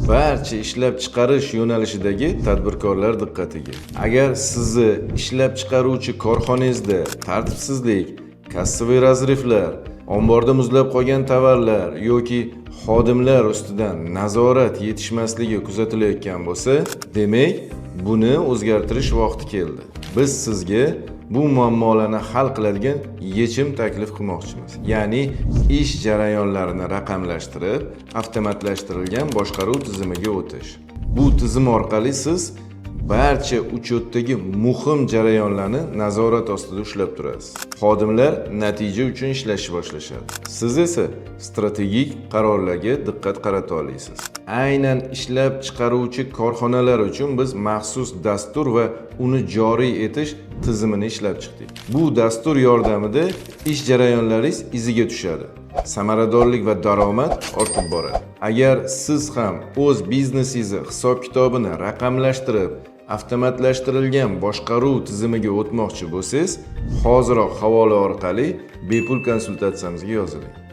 barcha ishlab chiqarish yo'nalishidagi tadbirkorlar diqqatiga. Agar sizni ishlab chiqaruvchi korxonangizda tartibsizlik, kassaviy razriflar, omborda muzlab qolgan tovarlar yoki xodimlar ustidan nazorat yetishmasligi kuzatilayotgan bo'lsa, demak, buni o'zgartirish vaqti keldi. Biz sizga bu muammolarni hal qiladigan yechim taklif qilmoqchimiz. Ya'ni ish jarayonlarini raqamlashtirib, avtomatlashtirilgan boshqaruv tizimiga o'tish. Bu tizim orqali siz barcha uchotdagi muhim jarayonlarni nazorat ostida ushlab turasiz. Xodimlar natija uchun ishlashni boshlashadi. Siz esa strategik qarorlarga diqqat qarata olasiz. Aynan ishlab chiqaruvchi korxonalar uchun biz maxsus dastur va uni joriy etish tizimini ishlab chiqdik. Bu dastur yordamida ish jarayonlaringiz iziga tushadi. Samaradorlik va daromad ortib boradi. Agar siz ham o'z biznesingizni hisob-kitobini raqamlashtirib, avtomatlashtirilgan boshqaruv tizimiga o'tmoqchi bo'lsangiz, hoziroq havola orqali bepul konsultatsiyamizga yoziling.